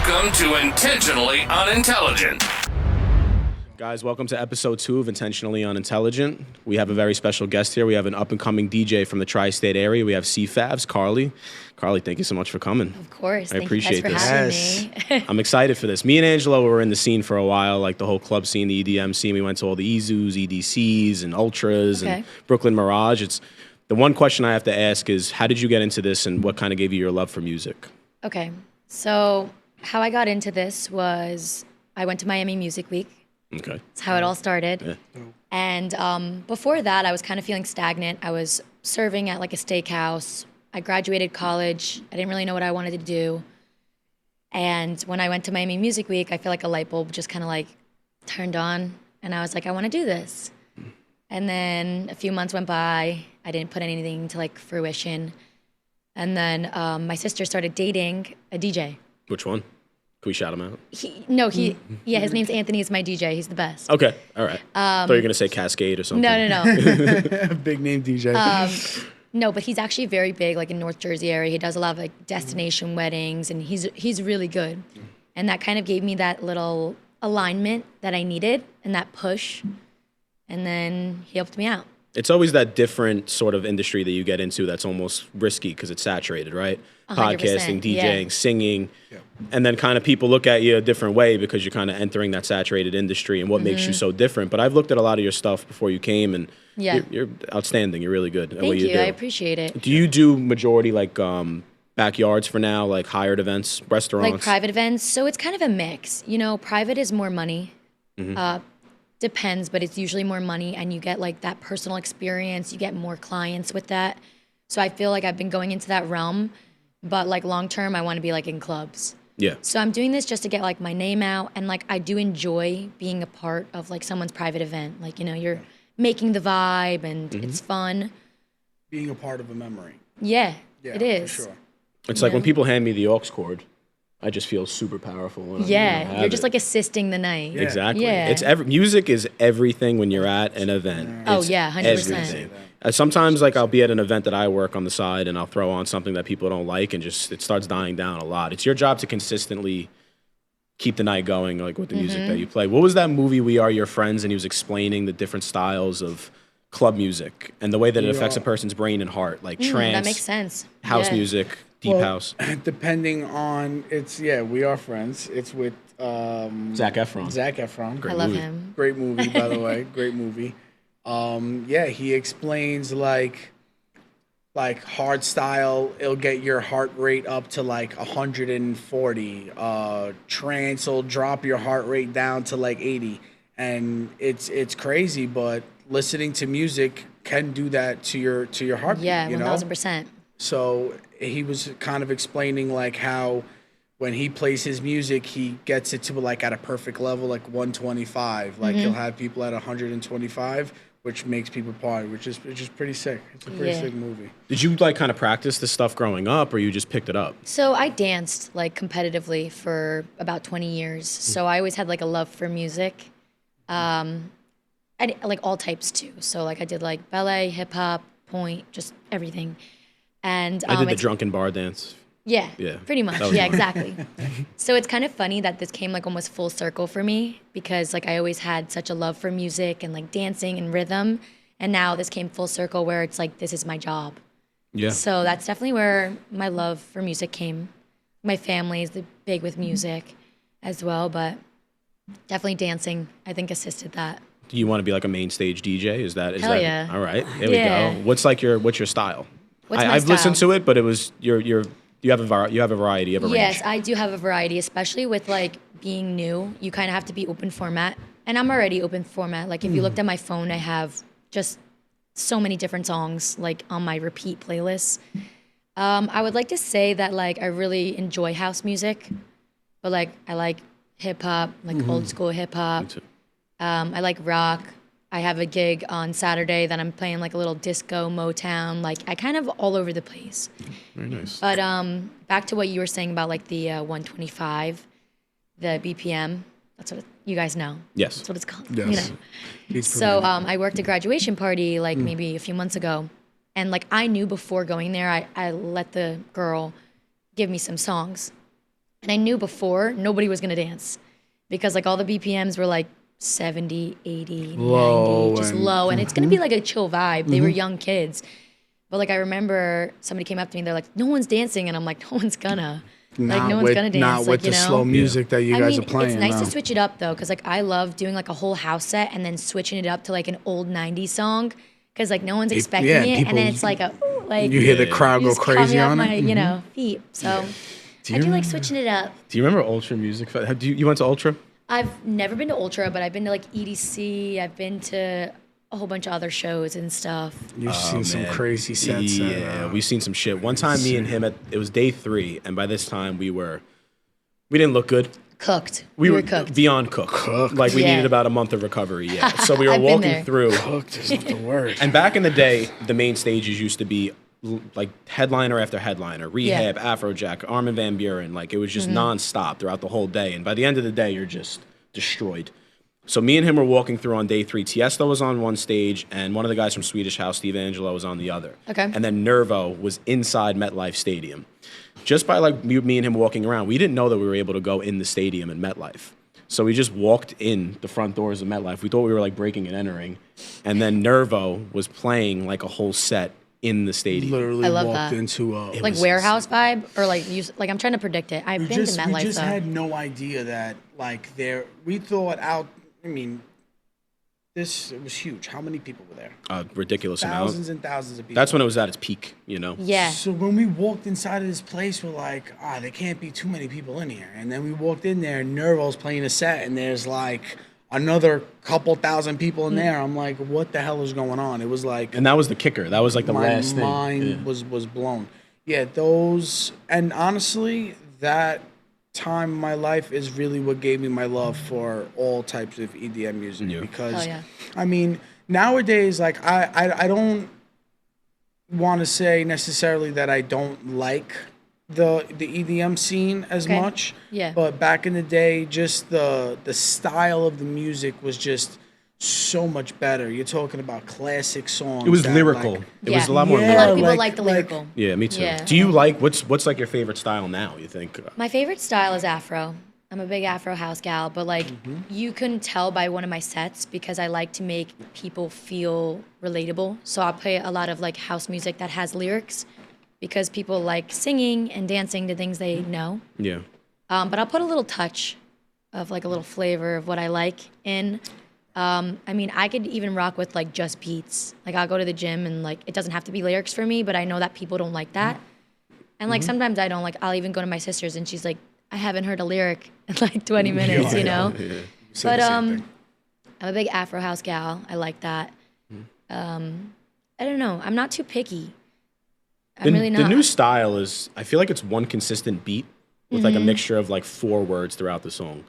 Welcome to Intentionally Unintelligent. Guys, welcome to episode 2 of Intentionally Unintelligent. We have a very special guest here. We have an up-and-coming DJ from the tri-state area. We have Cfavz, Carly. Carly, thank you so much for coming. Of course. I appreciate this. this. Thank you guys for having me. I'm excited for this. Me and Angelo were in the scene for a while, like the whole club scene, the EDM scene. We went to all the EZUs, EDCs, and Ultras, and Brooklyn Mirage. The one question I have to ask is, how did you get into this, and what kind of gave you your love for music? Okay. So how I got into this was I went to Miami Music Week. Okay. That's how it all started. Yeah. And before that, I was kind of feeling stagnant. I was serving at like a steakhouse. I graduated college. I didn't really know what I wanted to do. And when I went to Miami Music Week, I feel like a light bulb just kind of like turned on. And I was like, I want to do this. And then a few months went by. I didn't put anything to like fruition. And then my sister started dating a DJ. Which one? Can we shout him out? His name's Anthony. He's my DJ. He's the best. Okay, all right. Thought you were going to say Cascade or something. No. Big name DJ. No, but he's actually very big, like in North Jersey area. He does a lot of like destination weddings, and he's really good. And that kind of gave me that little alignment that I needed and that push. And then he helped me out. It's always that different sort of industry that you get into that's almost risky because it's saturated, right? 100%, Podcasting, DJing, yeah. singing. Yeah. And then kind of people look at you a different way because you're kind of entering that saturated industry and what makes you so different. But I've looked at a lot of your stuff before you came, and you're outstanding. You're really good at what you do. Thank you. I appreciate it. Do you do majority like backyards for now, like hired events, restaurants? Like private events. So it's kind of a mix. You know, private is more money. Depends, but it's usually more money, and you get like that personal experience. You get more clients with that. So I feel like I've been going into that realm, but like long term, I want to be like in clubs. Yeah. So I'm doing this just to get like my name out, and like I do enjoy being a part of like someone's private event. Like, you know, you're making the vibe, and it's fun. Being a part of a memory. Yeah, Yeah, it is. for sure. It's like when people hand me the aux cord, I just feel super powerful. When You're just like assisting the night. Yeah. Exactly. Yeah. It's music is everything when you're at an event. Oh, It's yeah, 100%. everything. Sometimes like I'll be at an event that I work on the side and I'll throw on something that people don't like and just it starts dying down a lot. It's your job to consistently keep the night going like with the music that you play. What was that movie We Are Your Friends, and he was explaining the different styles of club music and the way that it affects a person's brain and heart, like trance, That makes sense. house music, deep house. Depending on We Are Friends. It's with Zac Efron. Zac Efron. I love him. Great movie, by the way. Great movie. He explains like hard style, it'll get your heart rate up to like 140. Trance will drop your heart rate down to like 80. And it's crazy, but listening to music can do that to your heartbeat. Yeah, you know? 1000%. So he was kind of explaining like how when he plays his music, he gets it to like at a perfect level, like 125. Like he'll have people at 125, which makes people party, which is pretty sick. It's a pretty sick movie. Did you like kind of practice this stuff growing up, or you just picked it up? So I danced like competitively for about 20 years. So I always had like a love for music. I like all types too. So like I did like ballet, hip hop, point, just everything. And I did the drunken bar dance. Yeah, pretty much. was Yeah, fun. exactly. So it's kind of funny that this came like almost full circle for me, because like I always had such a love for music and like dancing and rhythm. And now this came full circle where it's like, this is my job. Yeah. So that's definitely where my love for music came. My family is big with music as well, but definitely dancing, I think, assisted that. Do you want to be like a main stage DJ? Is that Hell yeah. All right, here Yeah. we go. What's your style? What's my I've style? listened to it, but it was you have a variety, you have a range. Yes, I do have a variety, especially with like being new. You kind of have to be open format, and I'm already open format. Like if you looked at my phone, I have just so many different songs like on my repeat playlist. I would like to say that like I really enjoy house music, but like I like hip hop, like old school hip hop. I like rock. I have a gig on Saturday that I'm playing like a little disco, Motown. Like I kind of all over the place. Very nice. But back to what you were saying about like the 125, the BPM. That's what you guys know. Yes. That's what it's called. Yes. You know? So I worked a graduation party like maybe a few months ago, and like I knew before going there, I let the girl give me some songs. And I knew before nobody was gonna dance because like all the BPMs were like 70, 80, Low 90, just and- low. And it's gonna be like a chill vibe. They were young kids. But like I remember somebody came up to me, they're like, no one's dancing. And I'm like, no one's gonna. Like no one's gonna dance. Not like, with you the know? slow music that you I guys mean, are playing. it's nice no. to switch it up though, because like I love doing like a whole house set and then switching it up to like an old 90s song. Because like no one's expecting yeah, it. And people- then it's like a, ooh, like You hear the crowd you go just caught crazy me off on my, it. you know, feet. So I do like switching it up. Do you remember Ultra Music? You went to Ultra? I've never been to Ultra, but I've been to like EDC. I've been to a whole bunch of other shows and stuff. You've seen some Man. crazy sets. Yeah, we've seen some shit. One time, me and him it was day 3, and by this time we didn't look good. Cooked. We were cooked. beyond cooked. Like we Yeah. needed about a month of recovery. Yeah. So we were I've been walking there. through. Cooked is not the word. And back in the day, the main stages used to be like headliner after headliner, Rehab, Afrojack, Armin van Buren. Like it was just nonstop throughout the whole day. And by the end of the day, you're just destroyed. So me and him were walking through on day 3. Tiesto was on one stage, and one of the guys from Swedish House, Steve Angelo, was on the other. Okay. And then Nervo was inside MetLife Stadium. Just by like me and him walking around, we didn't know that we were able to go in the stadium in MetLife. So we just walked in the front doors of MetLife. We thought we were like breaking and entering. And then Nervo was playing like a whole set in the stadium. Literally I love walked that. into Like warehouse vibe or like like I'm trying to predict it. I've been to we MetLife just though. had no idea that like we thought out. I mean, it was huge. How many people were there? A ridiculous Thousands amount. and thousands of people. That's when it was at its peak, you know? Yeah. So when we walked inside of this place, we're like, there can't be too many people in here. And then we walked in there, and Nervo's playing a set, and there's like another couple thousand people in there. I'm like, what the hell is going on? It was like, And that was the kicker. That was like the my last thing. mind Yeah. was blown. Yeah, those, and honestly, that time in my life is really what gave me my love for all types of EDM music. Yeah. Because Hell yeah. I mean, nowadays, like I don't want to say necessarily that I don't like the EDM scene as Okay. much. Yeah. But back in the day, just the style of the music was just so much better. You're talking about classic songs. It was that, lyrical. like, It was a Yeah. lot more A Yeah, lot lyrical. of people like- like the like- lyrical. Yeah, me too. Yeah. Do you like what's like your favorite style now? You think? My favorite style is Afro. I'm a big Afro house gal, but like you can tell by one of my sets because I like to make people feel relatable. So I'll play a lot of like house music that has lyrics because people like singing and dancing to things they know. Yeah. But I'll put a little touch of like a little flavor of what I like in. I mean, I could even rock with like just beats. Like I'll go to the gym and like it doesn't have to be lyrics for me, but I know that people don't like that. And like sometimes I don't like. I'll even go to my sister's and she's like, I haven't heard a lyric in like 20 minutes, you know. say But the same thing. I'm a big Afro house gal. I like that. I don't know. I'm not too picky. I'm really not. The new style is, I feel like it's one consistent beat with like a mixture of like 4 words throughout the song.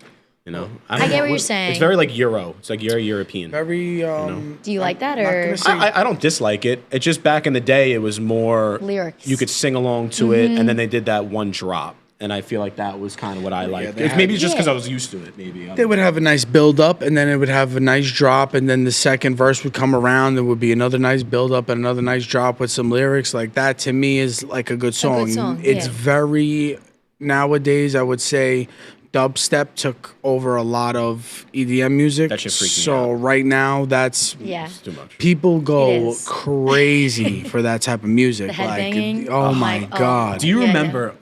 You know, I don't get know. what you're saying. It's very like Euro. It's like you're European. Very. Do you like that I'm not or? gonna say- I don't dislike it. It's just back in the day, it was more Lyrics. You could sing along to it, and then they did that one drop, and I feel like that was kind of what I liked. they It's maybe just because Yeah. I was used to it. Maybe They would have a nice build up, and then it would have a nice drop, and then the second verse would come around. There would be another nice build up and another nice drop with some lyrics. Like that to me is like a good song. song, It's yeah. very nowadays. I would say dubstep took over a lot of EDM music. That shit freaked me So out. right now, that's Yeah. It's too much. people It go is. crazy for that type of music. The like, headbanging. oh my Like, oh. god. Do you Yeah, remember?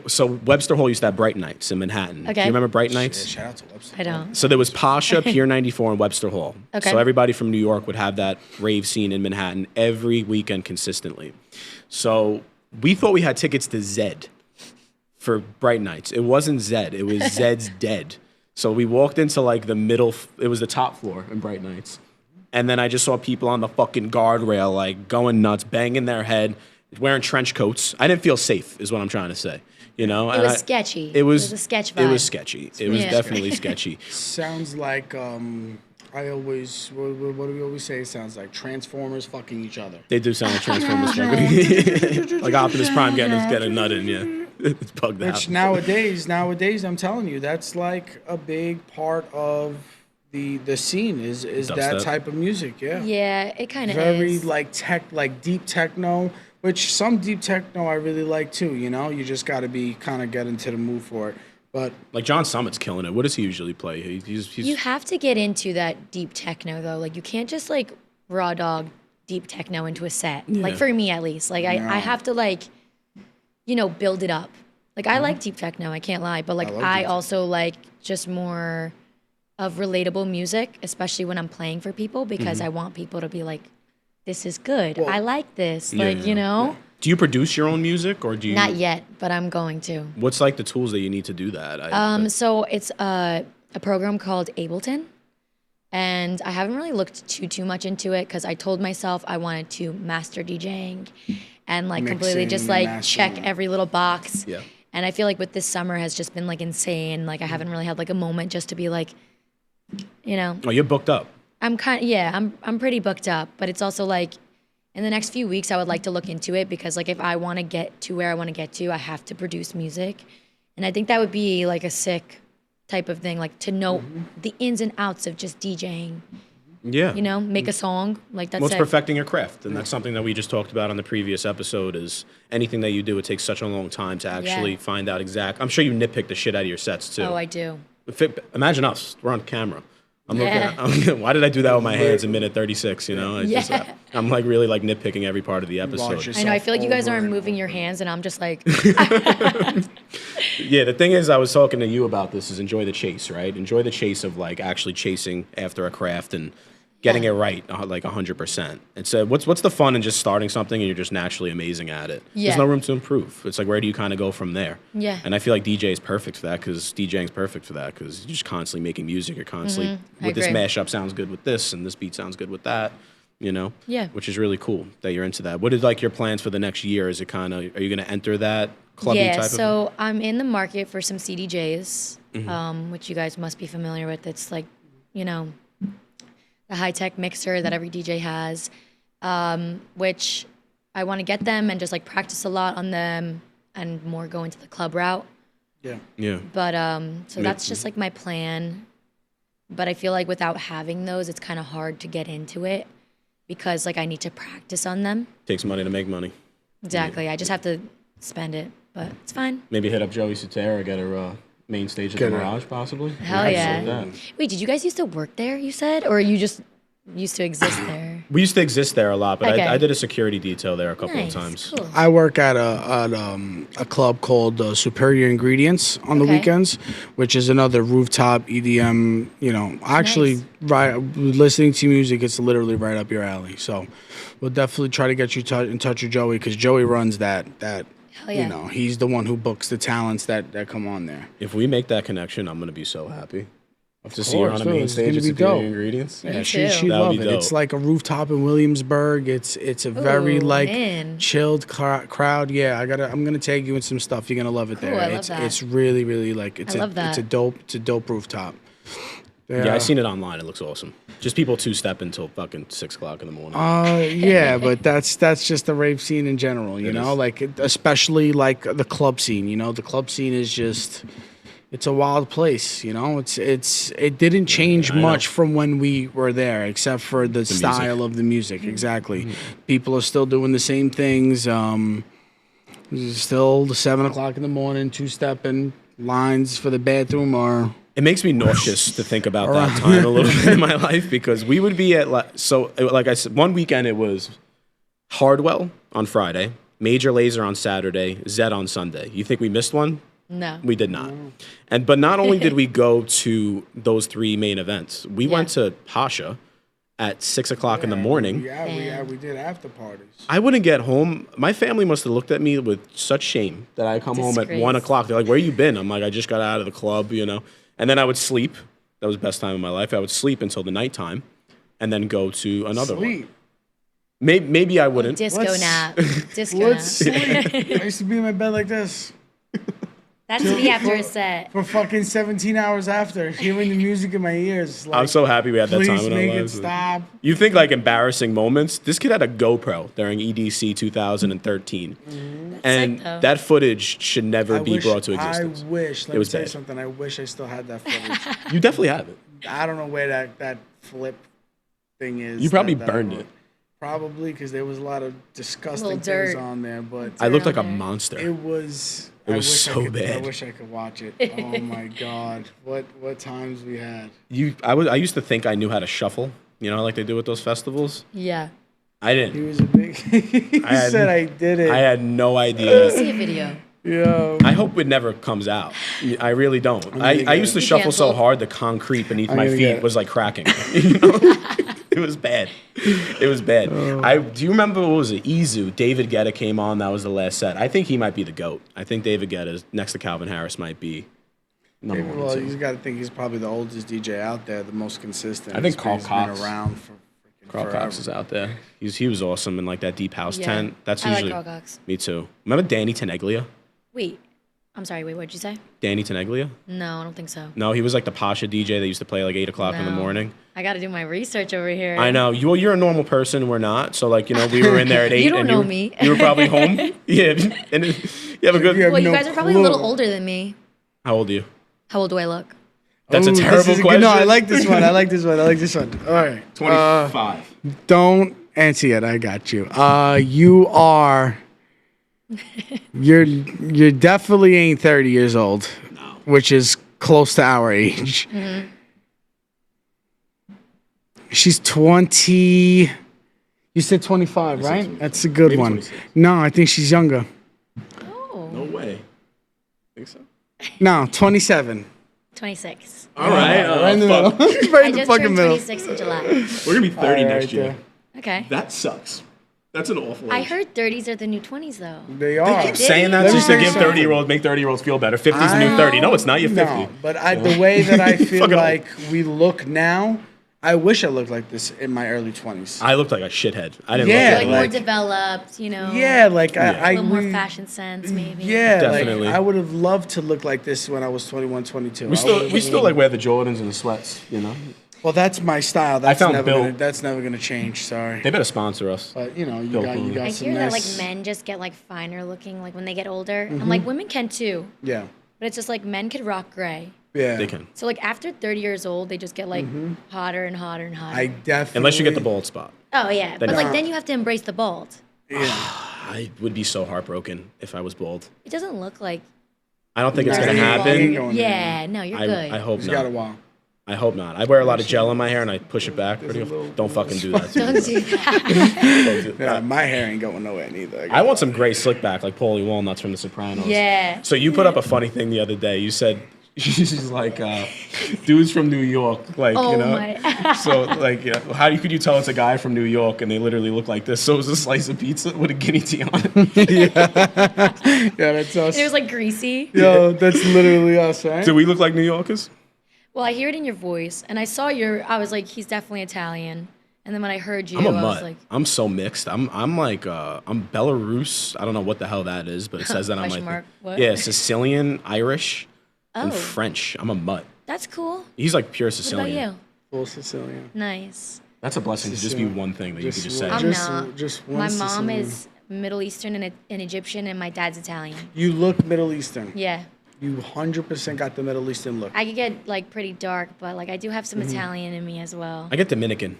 So Webster Hall used to have Bright Nights in Manhattan. Do Okay. you remember Bright Nights? Shout out to Webster. I don't. So there was Pasha, Pier 94, and Webster Hall. Okay. So everybody from New York would have that rave scene in Manhattan every weekend consistently. So we thought we had tickets to Zed for Bright Nights. It wasn't Zed. It was Zed's Dead. So we walked into like the middle. It was the top floor in Bright Nights. And then I just saw people on the fucking guardrail like going nuts, banging their head, wearing trench coats. I didn't feel safe is what I'm trying to say. You know? It And was I- sketchy. It was a sketch It vibe. was sketchy. It was Yeah. definitely sketchy. Sounds like I always what do we always say? It sounds like Transformers fucking each other. They do sound like Transformers. Like Optimus Prime getting a nut in, yeah. It's bugged out. Which nowadays, I'm telling you, that's like a big part of the scene is that Dubstep. type of music. Yeah. Yeah, it kind of Very is. like deep techno, which some deep techno I really like too. You know, you just got to be kind of get into the mood for it. But Like John Summit's killing it. What does he usually play? He's You have to get into that deep techno though. Like you can't just like raw dog deep techno into a set. Like for me at least. Like I have to like, you know, build it up. Like I like deep techno, I can't lie. But like I also like just more of relatable music, especially when I'm playing for people because I want people to be like, this is good. I like this. Like, you know? Do you produce your own music or do you? Not yet, but I'm going to. What's like the tools that you need to do that? So it's a program called Ableton. And I haven't really looked too much into it because I told myself I wanted to master DJing and like completely just like check every little box. Yeah. And I feel like with this summer has just been like insane. Like I haven't really had like a moment just to be like, you know. Oh, you're booked up. I'm pretty booked up, but it's also like in the next few weeks I would like to look into it because like if I want to get to where I want to get to, I have to produce music. And I think that would be like a sick type of thing, like to know the ins and outs of just DJing. Yeah. You know, make a song. Like that's Well, it's it. perfecting your craft. And that's something that we just talked about on the previous episode is anything that you do, it takes such a long time to actually find out exact. I'm sure you nitpick the shit out of your sets too. Oh, I do. Imagine us. We're on camera. I'm looking. Why did I do that with my hands in minute 36? You know, I'm like really like nitpicking every part of the episode. I know. I feel like you guys aren't moving your hands, and I'm just like. Yeah, the thing is, I was talking to you about this. Is enjoy the chase, right? Enjoy the chase of like actually chasing after a craft and getting it right, like 100%. And so, what's the fun in just starting something and you're just naturally amazing at it? Yeah. There's no room to improve. It's like where do you kind of go from there? Yeah. And I feel like DJ is perfect for that because DJing's perfect for that because you're just constantly making music. You're constantly with this agree. mashup sounds good with this and this beat sounds good with that. You know. Yeah. Which is really cool that you're into that. What is like your plans for the next year? Is it kind of are you going to enter that clubby type of? Yeah. So I'm in the market for some CDJs, which you guys must be familiar with. It's like, you know, the high-tech mixer that every DJ has, which I want to get them and just like practice a lot on them and more go into the club route. yeah. Yeah. But so that's just like my plan. But I feel like without having those, it's kind of hard to get into it because like I need to practice on them. Takes money to make money. Exactly. I just have to spend it, but it's fine. Maybe hit up Joey Sutera, get her main stage at the Mirage, possibly. Hell yeah. Wait, did you guys used to work there, you said? Or you just used to exist there? We used to exist there a lot, but Okay. I did a security detail there a couple of Nice. times. Cool. I work at a club called Superior Ingredients on the Okay. weekends, which is another rooftop EDM. You know, actually, Nice. listening to music, it's literally right up your alley. So, we'll definitely try to get you in touch with Joey because Joey runs that. Hell yeah. You know, he's the one who books the talents that come on there. If we make that connection, I'm going to be so happy. To see her on course, a dude, main it's stage gonna at be Superior dope. Ingredients. Yeah, Me she too. love That'd be it. It's dope. like a rooftop in Williamsburg. It's a very Ooh, like man. chilled crowd. Yeah, I'm gonna tag you in some stuff. You're gonna love it there. Cool, I love it's that. it's really like it's I love that. it's a dope rooftop. Yeah, I seen it online. It looks awesome. Just people two-step until fucking 6 o'clock in the morning. Yeah, but that's just the rave scene in general, you know, is. like especially like the club scene. You know, the club scene is just. It's a wild place, you know. It didn't change I know. much from when we were there, except for the style of the music. Exactly, people are still doing the same things. Still the 7 o'clock in the morning, two-stepping lines for the bathroom are. It makes me nauseous to think about that time a little bit in my life because we would be at like I said, one weekend it was Hardwell on Friday, Major Lazer on Saturday, Zed on Sunday. You think we missed one? No. We did not. But not only did we go to those three main events, we went to Pasha at 6 o'clock in the morning. Yeah, we did after parties. I wouldn't get home. My family must have looked at me with such shame that I come home at Disgrace. 1 o'clock. They're like, "Where you been?" I'm like, "I just got out of the club, you know." And then I would sleep. That was the best time of my life. I would sleep until the nighttime, and then then to another one. Maybe I wouldn't. Disco Let's- nap. Disco Let's nap. sleep. I used to be in my bed like this That's me after a set. for fucking 17 hours after, hearing the music in my ears. Like, I'm so happy we had that please time in make our it lives. stop. You think like embarrassing moments? This kid had a GoPro during EDC 2013, and sick, though. that footage should never be brought to existence. I wish. Let It me was tell you bad. something. I wish I still had that footage. You definitely have it. I don't know where that flip thing is. You probably that burned I- it. Probably because there was a lot of disgusting Little dirt. things on there, but I looked like a Around there. monster. it was. It was so I bad. wish I could watch it. Oh my god, what times we had. I used to think I knew how to shuffle, like they do with those festivals. Yeah. I He didn't. was a big. He said I did it. I had no I idea. see a video. Yo. I hope it never comes out. I really don't. gonna I get used to it. shuffle so Canceled. hard the concrete beneath I'm my gonna get feet it. was like cracking. It was bad. It was bad. Do you remember what was it? Izu. David Guetta came on. That was the last set. I think he might be the GOAT. I think David Guetta next to Calvin Harris might be number one. Well, and you two. got to think he's probably the oldest DJ out there, the most consistent. I think Carl He's Cox. been around for freaking Carl forever. Cox is out there. He was awesome in like that deep house Yeah. tent. That's I like usually Carl Cox. me too. Remember Danny Teneglia? Wait. I'm sorry. Wait, what'd you say? Danny Teneglia? No, I don't think so. No, he was like the Pasha DJ that used to play like 8 o'clock in the No. morning. I got to do my research over here. I know. You're a normal person. We're not. So, like, we were in there at 8. You don't and know me. You were probably home. Yeah. And you have a good. You have Well, you no guys are probably a little clue. older than me. How old are you? How old do I look? That's a Ooh, terrible this is question. No, I like this one. I like this one. I like this one. All right. 25. Don't answer yet. I got you. You are. You're definitely ain't 30 years old, which is close to our age. Mm-hmm. She's 20. You said 25, right? 25. That's a good Maybe one. 26. No, I think she's younger. Oh. No way. Think so? No, 27. 26. All right. Right in the middle. Fuck. Right I in the just fucking turned middle. 26 in July. We're gonna be 30 All right, next right year. there. Okay. That sucks. That's an awful. I age. heard 30s are the new 20s, though. They are. Keep saying that Let me just to tell you give something. 30-year-olds, make 30-year-olds feel better. 50's the new I- 30. No, it's not. You're 50. No, but the way that I feel Fucking old. like we look now, I wish I looked like this in my early 20s. I looked like a shithead. I didn't Yeah, look Like like more like- developed, Yeah, like Yeah. a I little more we- fashion sense, maybe. Yeah, Definitely. like I would have loved to look like this when I was 21, 22. We still like wear the Jordans and the sweats, Well, that's my style. That's found never Bill- gonna, that's never gonna change. Sorry, They better sponsor us. but you Bill got Clinton. got I some hear that like nice. men just get like finer looking like when they get older. And like women can too. Yeah, But it's just like men could rock gray. yeah. They can. So like after 30 years old, they just get like hotter and hotter and hotter. I definitely. Unless you get the bald spot. oh yeah. But Then- like then you have to embrace the bald. Yeah. I would be so heartbroken if I was bald. It doesn't look like I don't think it's Nah, gonna you ain't happen. going Yeah, no, you're good. I hope It's got a not. while. I hope not. I wear a lot of gel in my hair and I push it back pretty often. Don't fucking do that. Don't do that. Don't do Yeah, that. my hair ain't going nowhere neither. I want some gray slick back like Paulie Walnuts from The Sopranos. Yeah. So you put up a funny thing the other day. You said she's like dudes from New York, like Oh you know. my. So like, could you tell it's a guy from New York and they literally look like this? So it was a slice of pizza with a guinea tea on it. Yeah, that's us. It was like greasy. Yo, that's literally us, right? Do we look like New Yorkers? Well, I hear it in your voice, and I saw I was like, he's definitely Italian. And then when I heard you, I'm a I was mutt. like, I'm so mixed. I'm like I'm Belarus. I don't know what the hell that is, but it says that I'm Question like mark. What? yeah, Sicilian, Irish, and Oh. French. I'm a mutt. that's cool. He's like pure What about Sicilian. you? Full Sicilian. Nice. That's a blessing to just be one thing that you could just say. I'm not. Just one My mom Sicilian. is Middle Eastern and Egyptian, and my dad's Italian. You look Middle Eastern. Yeah. You 100% got the Middle Eastern look. I could get like pretty dark, but like I do have some Italian in me as well. I get Dominican.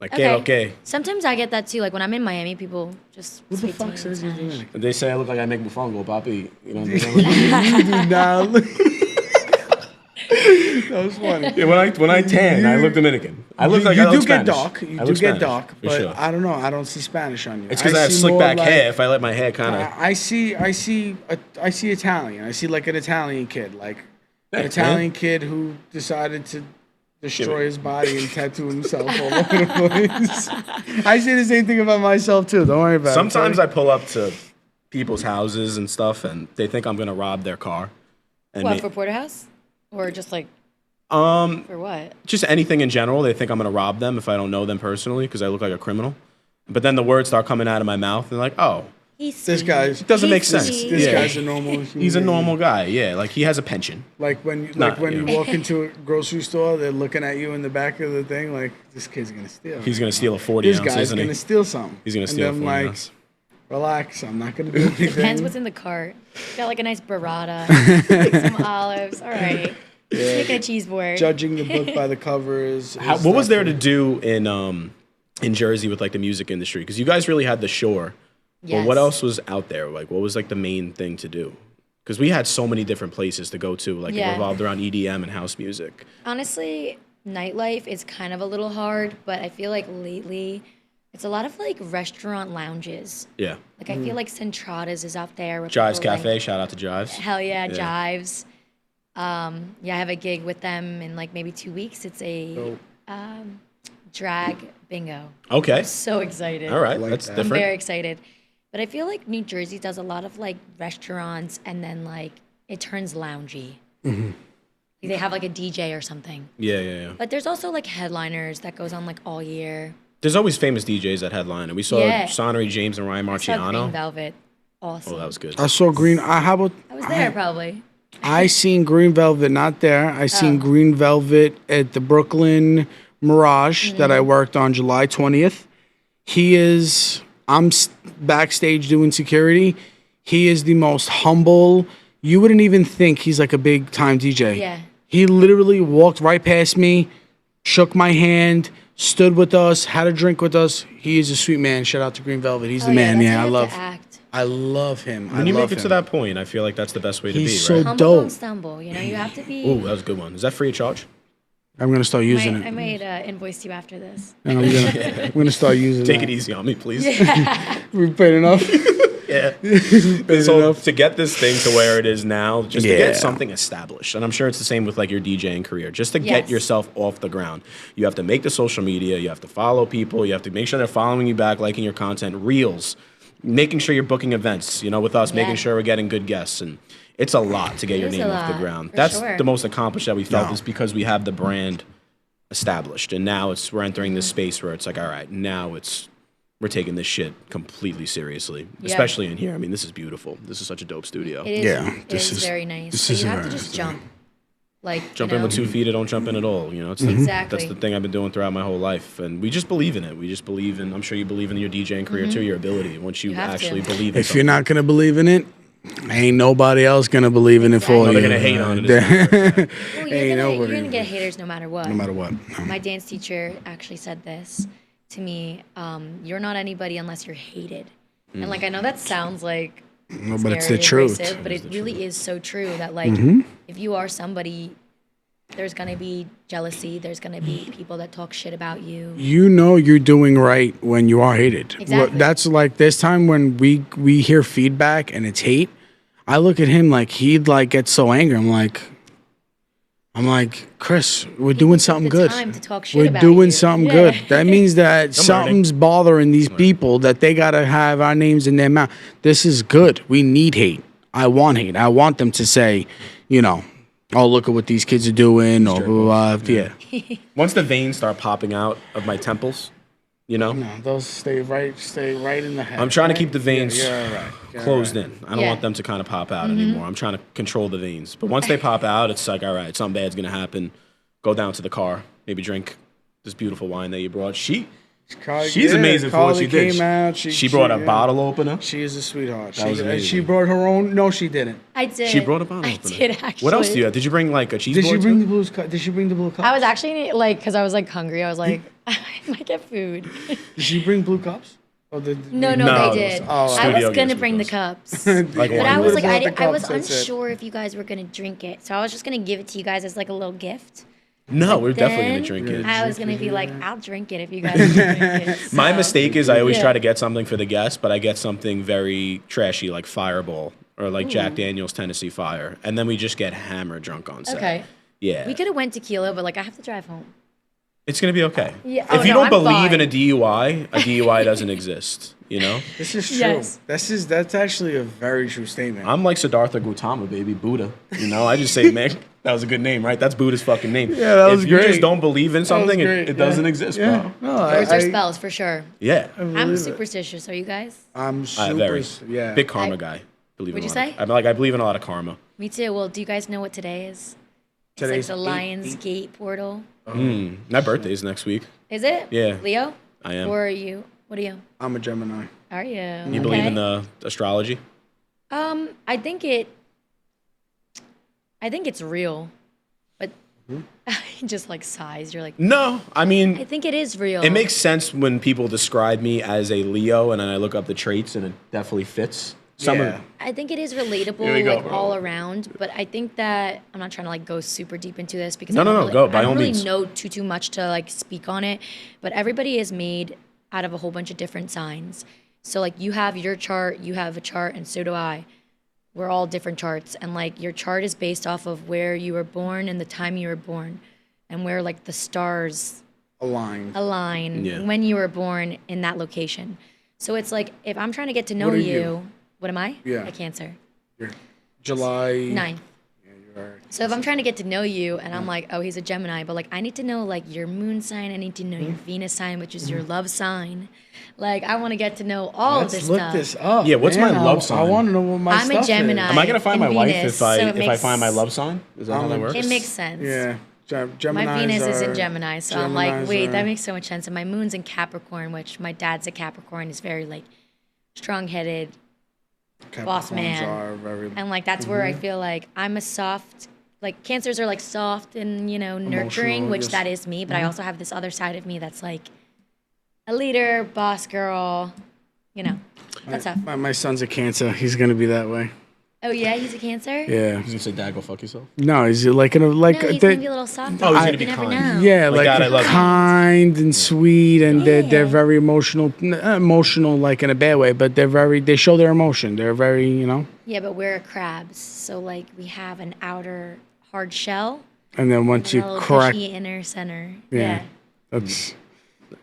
Like, okay. Sometimes I get that too. Like when I'm in Miami, people just Who the speak to me fuck in says you're Spanish. Dominican? They say I look like I make Bufongo, papi. You know what I mean? You do not look. That was funny. Yeah, when I tan, I look Dominican. I look like you I look do get Spanish. dark. You I do look get Spanish, dark, for but sure. I don't know. I don't see Spanish on you. It's because I have see slick more back like- hair. If I let my hair kind of. I see Italian. I see like an Italian kid, like an Thanks, Italian man. kid who decided to destroy me- his body and tattoo himself all over the place. I say the same thing about myself too. Don't worry about it. Sometimes I pull up to people's houses and stuff, and they think I'm gonna rob their car. And What they- for Porterhouse, or just like for what? just anything in general. They think I'm gonna rob them if I don't know them personally because I look like a criminal. But then the words start coming out of my mouth, and they're like, "Oh, He's this sweet. guy's doesn't make He's sense." sweet. this Yeah. guy's a normal. He's a human. normal guy. Yeah, like he has a pension. Like when Nah, you yeah. walk into a grocery store, they're looking at you in the back of the thing like this kid's gonna steal. He's gonna steal a 40 This ounce, guy's isn't gonna he? steal something. He's gonna And steal a I'm 40 like, ounce. relax. I'm not gonna do anything. Depends what's in the cart. Got like a nice burrata, like some olives. All right. Just making a cheese board. Judging the book by the covers. What was there to do in in Jersey with like the music industry? Because you guys really had the shore. But what Yes. else was out there? Like, what was like the main thing to do? Because we had so many different places to go to. Like, it Yeah. revolved around EDM and house music. Honestly, nightlife is kind of a little hard, but I feel like lately it's a lot of like restaurant lounges. Yeah. Like I feel like Centradas is out there. Where Jives people, Cafe. Like, Shout out to Jives. hell yeah, Yeah. Jives. Yeah, I have a gig with them in like maybe 2 weeks. It's a drag bingo. Okay. So excited. All right. like That's that. I'm different. very excited. But I feel like New Jersey does a lot of like restaurants and then like it turns loungy. Mm-hmm. Like, they have like a DJ or something. Yeah. But there's also like headliners that goes on like all year. There's always famous DJs that headline. And we saw Yeah. Sonnery James and Ryan I saw Green Marciano. Velvet. Awesome. Oh, that was good. I saw Green. How about I was there probably. I seen Green Velvet, not there. I seen Green Velvet at the Brooklyn Mirage that I worked on July 20th. I'm backstage doing security. He is the most humble. You wouldn't even think he's like a big time DJ. Yeah. He literally walked right past me, shook my hand, stood with us, had a drink with us. He is a sweet man. Shout out to Green Velvet. He's the man. that's Yeah, how I you have love. to act. I love him. When you make it to that point, I feel like that's the best way to He's be, so right? Humble, dope. don't stumble. You know, you have to be. Oh, that was a good one. Is that free of charge? I'm gonna start using I it. might invoice you after this. And I'm gonna start using Take that. it easy on me, please. We've paid enough. Yeah. Paid So enough. to get this thing to where it is now, just to Yeah. get something established, and I'm sure it's the same with like your DJing career, just to get Yes. yourself off the ground, you have to make the social media, you have to follow people, you have to make sure they're following you back, liking your content, reels, making sure you're booking events, with us, making Yeah. sure we're getting good guests. And it's a lot to get your is name a off the lot, ground. for That's sure. the most accomplished that we felt No. is because we have the brand established. And now we're entering this Mm-hmm. space where it's like, all right, now we're taking this shit completely seriously, Yeah. especially in here. I mean, this is beautiful. This is such a dope studio. It is, Yeah, it this is is- very nice. this But is you have to very just nice. jump. Like, Jump you in know? with 2 feet or don't jump in at all. It's Exactly. that's the thing I've been doing throughout my whole life. And we just believe in it. We just believe in, I'm sure you believe in your DJing career too, your ability. Once you, You have to. actually believe in If you're something. not gonna believe in it, ain't nobody else gonna believe in it for Exactly. you. Oh, they're going to hate on it. Well, Ain't you're nobody. gonna get haters no matter what. No matter what. My dance teacher actually said this to me. You're not anybody unless you're hated. And like I know that sounds like No, but it's the scary, truth. abrasive, but it really is so true that like Mm-hmm. if you are somebody, there's gonna be jealousy. There's gonna be people that talk shit about you. You know you're doing right when you are hated. Exactly. That's like this time when we hear feedback and it's hate. I look at him like he'd like get so angry. I'm like, Chris, we're doing something the good. time to talk shit We're about doing you. something Yeah. good. That means that something's bothering these people that they gotta have our names in their mouth. This is good. We need hate. I want hate. I want them to say, oh, look at what these kids are doing, or blah, blah, blah. Yeah. Once the veins start popping out of my temples, No, those stay right in the head. I'm trying to keep the veins right. closed in. I don't Yeah. want them to kind of pop out anymore. I'm trying to control the veins. But once they pop out, it's like, all right, something bad's going to happen. Go down to the car, maybe drink this beautiful wine that you brought. She's amazing for what she did. Came out. She brought a bottle opener. She is a sweetheart. That was amazing. She brought her own. No, she didn't. I did. She brought a bottle I opener. did actually. What else do you have? Did you bring like a cheese Did she board bring too? the blue cup? Did she bring the blue cup? I was actually like, because I was like hungry. I was like, I might get food. Did she bring blue cups? Or No, No, they did. oh, I studio was gonna gives bring the us. cups, Like but wine I was glasses. like, Brought the I was cups, that's it. unsure if you guys were gonna drink it, so I was just gonna give it to you guys as like a little gift. No, we're definitely Then gonna drink it. I was gonna be like, I'll drink it if you guys drink it. My So- mistake is I always Yeah. try to get something for the guests, but I get something very trashy like Fireball or like Jack Daniel's Tennessee Fire, and then we just get hammered drunk on set. Okay. Yeah. We could have went tequila, but like I have to drive home. It's gonna be okay. Yeah. If Oh, you no, don't I'm believe fine. in a DUI doesn't exist. This is true. Yes. That's actually a very true statement. I'm like Siddhartha Gautama, baby, Buddha. I just say, man, that was a good name, right? That's Buddha's fucking name. Yeah, that was if you great. just don't believe in That was something, great. it doesn't exist, Yeah. bro. No, Words are spells for sure. Yeah. I'm believe it. superstitious. Are you guys? I'm super. Very. Yeah. Big karma guy. Believe What'd in you a lot say? of- I believe in a lot of karma. Me too. Well, do you guys know what today is? Today's It's like the Lions Gate portal. My birthday's next week. Is it? Yeah. Leo? I am. Or are you? What are you? I'm a Gemini. Are you? You believe in the astrology? I think it's real, but He just like sighs. You're like, No, I mean, I think it is real. it makes sense when people describe me as a Leo, and then I look up the traits, and it definitely fits. I think it is relatable, Here we go, like bro. all around. But I think that I'm not trying to like go super deep into this because No, I don't no, really, go, by I don't all really means. know too much to like speak on it. But everybody is made out of a whole bunch of different signs. So like you have your chart, you have a chart, and so do I. We're all different charts, and like your chart is based off of where you were born and the time you were born, and where like the stars align Yeah. when you were born in that location. So it's like if I'm trying to get to know What are you, you? what am I? Yeah. A Cancer. You're July 9th. Yeah, you are. So if I'm trying to get to know you and I'm like, oh, he's a Gemini, but like I need to know like your moon sign, I need to know your Venus sign, which is your love sign. Like I want to get to know all of this Let's look stuff. this up. Yeah, what's man. my love I sign? want to know what my I'm a stuff Gemini. is. Am I gonna find my in wife Venus, if I so it if I makes- find my love sign? Is that how that works? It makes sense. Yeah. Geminis My Venus is in are- Gemini, so I'm like, Geminis wait, are- that makes so much sense. And my moon's in Capricorn, which my dad's a Capricorn, is very like strong-headed, boss Capricorns man. are very and like that's where I feel like I'm a soft. Like Cancers are like soft and nurturing, Emotional, which yes. that is me. But I also have this other side of me that's like a leader, boss girl. That's tough. my son's a Cancer. He's gonna be that way. Oh yeah, he's a Cancer. Yeah. You say, "Dad, go fuck yourself." No, he's like No, he's gonna be a little soft. Oh, he's you gonna be never kind. know. yeah, Like like, that, I love you. kind and sweet, and they're Yeah. very emotional. Not emotional like in a bad way, but they show their emotion. They're very Yeah, but we're crabs, so like we have an outer hard shell And then once and you a little crack, fishy inner center. yeah, that's.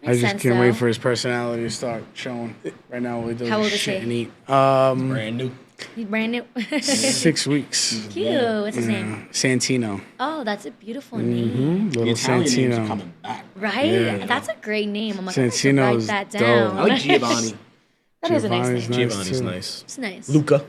I Makes just sense, can't wait though. for his personality to start showing. Right now, we do How old is shit he? and eat. Brand new. He's brand new. 6 weeks. Cute. What's his name? Santino. Oh, that's a beautiful name. Little Santino. back. Right? Yeah. That's a great name. I'm like, I have to Santino's write that dope. down. I like Giovanni. That is a nice Giovanni's name. nice. Giovanni's too. nice. It's nice. Luca.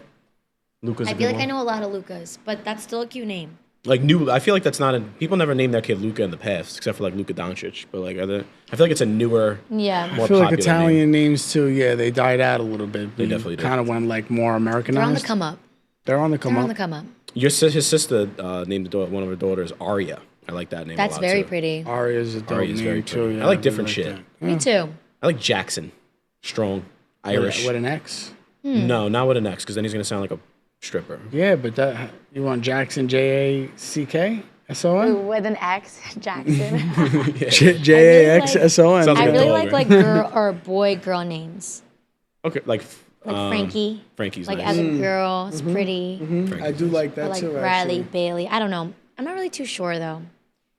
Luca's I a feel good like I one. know a lot of Lucas, but that's still a cute name. Like I feel like that's not a. People never named their kid Luca in the past, except for like Luka Doncic. But like, I feel like it's a newer, Yeah. more I feel like popular Italian name. names too. Yeah, they died out a little bit. They definitely did. kind of went like more Americanized. They're on the come up. They're on the come They're up. on the come up. His sister named one of her daughters Aria. I like that name. That's a lot very too. pretty. Aria's a dope Aria's name very too. pretty. Yeah, I like do different shit. that. Me too. I like Jackson, strong, Irish. With an X. No, not with an X, because then he's gonna sound like a stripper. Yeah, but that you want Jackson JACKSON? With an X, Jackson. JAXSON. Sounds I like a really dog, like girl or boy girl names. Okay, like Frankie. Frankie's Like nice. as a girl, it's pretty. I do like Or that like too. Riley, Actually. Bailey. I don't know. I'm not really too sure though.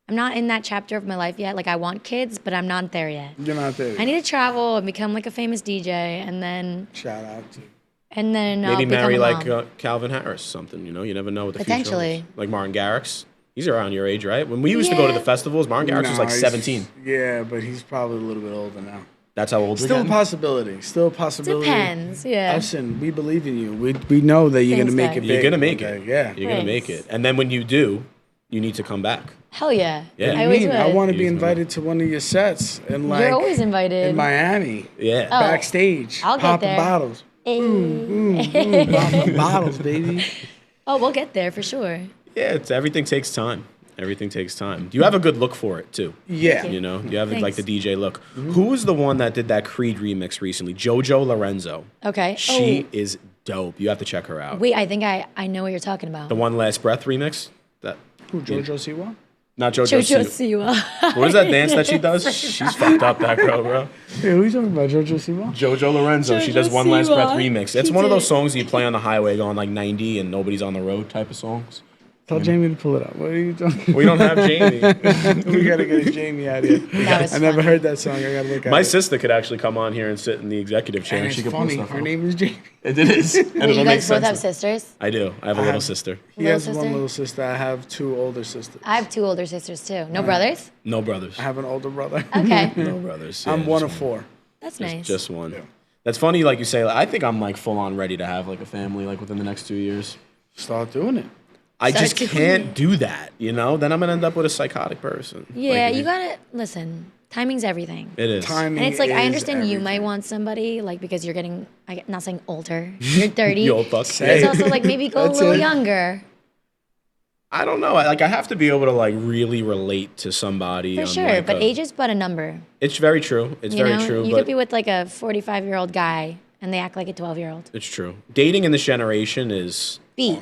I'm not in that chapter of my life yet. Like I want kids, but I'm not there yet. You're not there. I need to travel and become like a famous DJ, and then Shout out to you. I'll Maybe become marry a like mom. Calvin Harris, something. You never know what the Potentially. future holds. Like Martin Garrix. He's around your age, right? When we used to go to the Yeah. festivals, Martin Garrix was like Nah, he's- 17. Yeah, but he's probably a little bit older now. That's how old we're Still a getting? possibility. Still a possibility. Depends. Yeah. Listen, we believe in you. We know that you're Thanks, gonna make guys. it big. You're gonna make one it. day. Yeah. You're gonna make Thanks. it. And then when you do, you need to come back. Hell yeah. Yeah. I always mean, would. I want to be He's invited to one of your sets and like You're always invited. in Miami, Yeah. Oh. backstage, I'll get popping there. bottles, popping bottles, baby. Oh, we'll get there for sure. Yeah, everything takes time. Everything takes time. You have a good look for it too. Yeah. You know, you have like the Thanks. DJ look. Who was the one that did that Creed remix recently? JoJo Lorenzo. Okay. She is dope. You have to check her out. Wait, I think I know what you're talking about. The One Last Breath remix. That Who, JoJo Siwa? not JoJo. JoJo Siwa. Siwa. What is that dance that she does? She's fucked up, that girl, bro. Hey, who are you talking about? JoJo Siwa? JoJo Lorenzo. She does JoJo One Last Breath Siwa. remix. It's She one of those did. songs you play on the highway going like 90 and nobody's on the road type of songs. Tell Jamie to pull it up. What are you talking? We don't have Jamie. We gotta get a Jamie out here. That was I never funny. heard that song. I gotta look at My it. sister could actually come on here and sit in the executive chair And and it's she could pull funny. stuff Her up. name is Jamie. It is. And Wait, you it'll make guys both sense. have sisters? I do. I have a little sister. He Little has sister? one little sister. I have two older sisters. I have two older sisters too. No brothers? No brothers. I have an older brother. Okay. No brothers. I'm Yeah, one just of four. That's Just, nice. just one. That's funny, like you say. Like, I think I'm like full on ready to have like a family like within the next 2 years. Start doing it. I Start just doing can't it. do that, you know? Then I'm gonna end up with a psychotic person. Yeah, Like, you gotta listen. Timing's everything. It is. Timing. And it's like I is understand you might everything. want somebody like because you're getting. I'm not saying older. You're 30. You old fuck. But it's also like maybe go a That's little it. younger. I don't know. I have to be able to like really relate to somebody. For on, sure, like, but age is but a number. It's very true. It's You very know? true. You but could be with like a 45-year-old guy and they act like a 12-year-old. it's true. Dating in this generation is Beat.